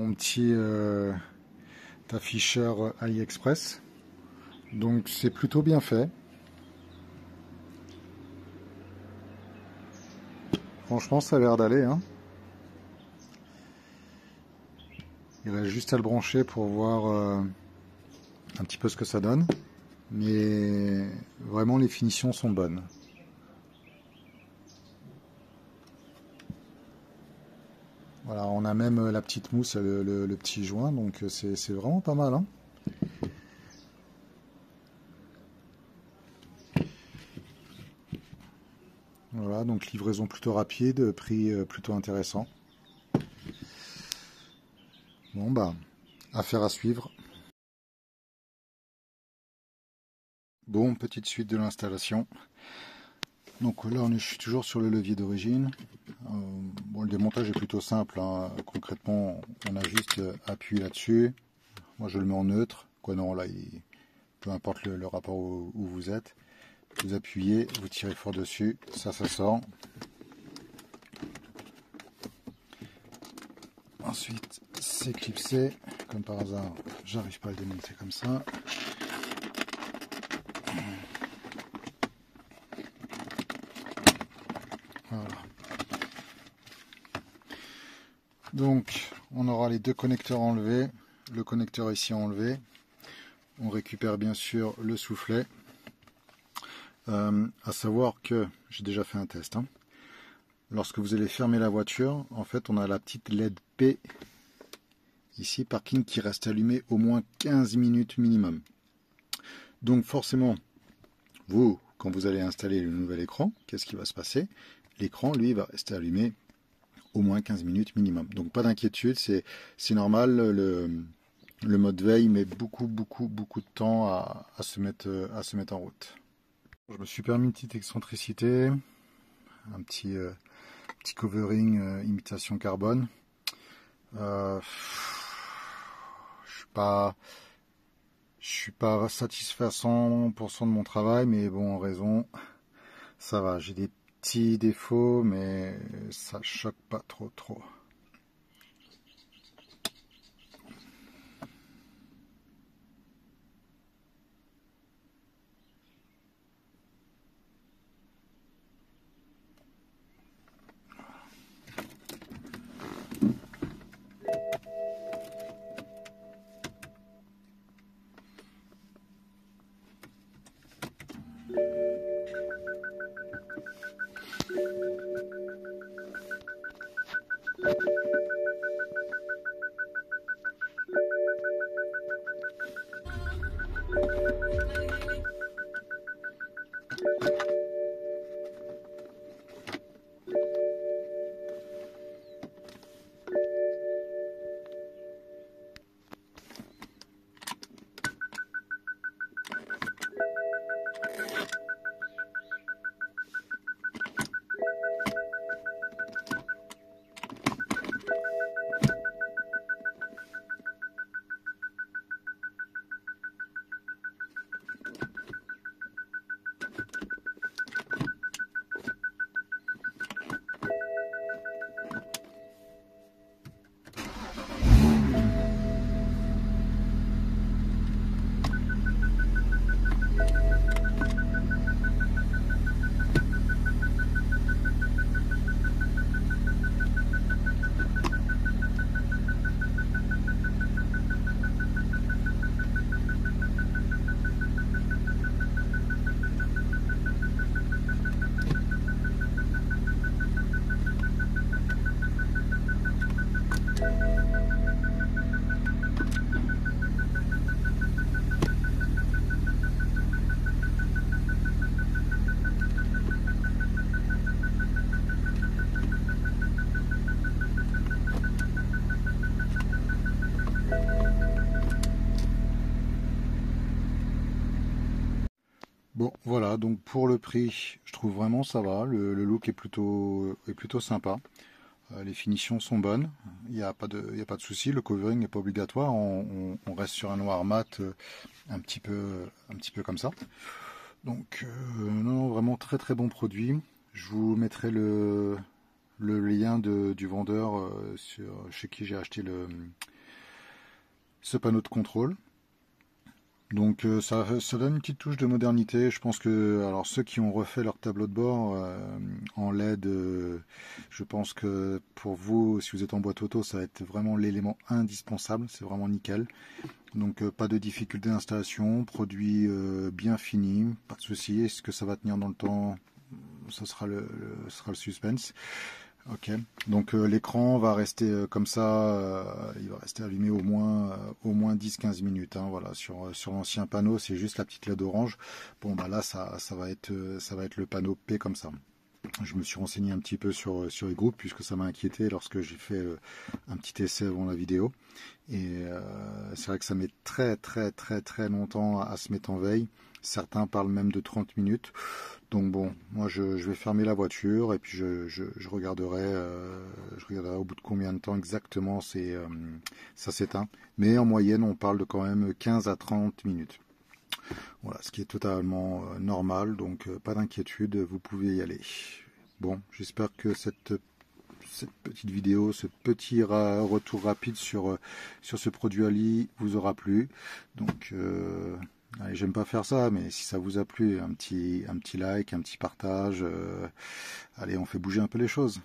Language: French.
Mon petit afficheur AliExpress. Donc c'est plutôt bien fait. Franchement, ça a l'air d'aller, hein. Il reste juste à le brancher pour voir un petit peu ce que ça donne. Mais vraiment, les finitions sont bonnes. Voilà, on a même la petite mousse, le petit joint, donc c'est vraiment pas mal, hein. Voilà, donc livraison plutôt rapide, prix plutôt intéressant. Bon bah, affaire à suivre. Bon, petite suite de l'installation. Donc là, je suis toujours sur le levier d'origine. Bon, le démontage est plutôt simple, hein. Concrètement, on a juste appuyé là-dessus. Moi, je le mets en neutre. Quoi non, là, peu importe le rapport où vous êtes. Vous appuyez, vous tirez fort dessus, ça sort. Ensuite, c'est clipsé. Comme par hasard, j'arrive pas à le démonter comme ça. Voilà. Donc, on aura les deux connecteurs enlevés. Le connecteur ici enlevé. On récupère bien sûr le soufflet. À savoir que, j'ai déjà fait un test, hein. Lorsque vous allez fermer la voiture, en fait, on a la petite LED P ici, parking, qui reste allumé au moins 15 minutes minimum. Donc forcément, vous, quand vous allez installer le nouvel écran, qu'est-ce qui va se passer? L'écran, lui, va rester allumé au moins 15 minutes minimum. Donc pas d'inquiétude, c'est normal, le mode veille met beaucoup de temps à se mettre en route. Je me suis permis une petite excentricité, un petit covering imitation carbone. Je suis pas satisfait à 100% de mon travail, mais bon, en raison, ça va. J'ai des petits défauts, mais ça choque pas trop. Bon, voilà, donc pour le prix, je trouve vraiment ça va. Le look est plutôt sympa. Les finitions sont bonnes. Il n'y a pas de souci. Le covering n'est pas obligatoire. On reste sur un noir mat un petit peu comme ça. Donc, non, vraiment très bon produit. Je vous mettrai le lien du vendeur chez qui j'ai acheté ce panneau de contrôle. Donc ça donne une petite touche de modernité. Je pense que alors ceux qui ont refait leur tableau de bord en LED, je pense que pour vous, si vous êtes en boîte auto, ça va être vraiment l'élément indispensable. C'est vraiment nickel. Donc pas de difficulté d'installation, produit bien fini, pas de souci. Est-ce que ça va tenir dans le temps? Ça sera le suspense. Ok, donc l'écran va rester comme ça, il va rester allumé au moins 10-15 minutes. Hein, voilà, sur l'ancien panneau, c'est juste la petite LED orange. Bon, bah là, ça va être le panneau P comme ça. Je me suis renseigné un petit peu sur les groupes puisque ça m'a inquiété lorsque j'ai fait un petit essai avant la vidéo. Et c'est vrai que ça met très longtemps à se mettre en veille. Certains parlent même de 30 minutes. Donc bon, moi je vais fermer la voiture et puis je regarderai au bout de combien de temps exactement ça s'éteint. Mais en moyenne, on parle de quand même 15 à 30 minutes. Voilà, ce qui est totalement normal, donc pas d'inquiétude, vous pouvez y aller. Bon, j'espère que cette petite vidéo, ce petit retour rapide sur ce produit Ali vous aura plu. Donc allez, j'aime pas faire ça, mais si ça vous a plu, un petit like, un petit partage, allez, on fait bouger un peu les choses.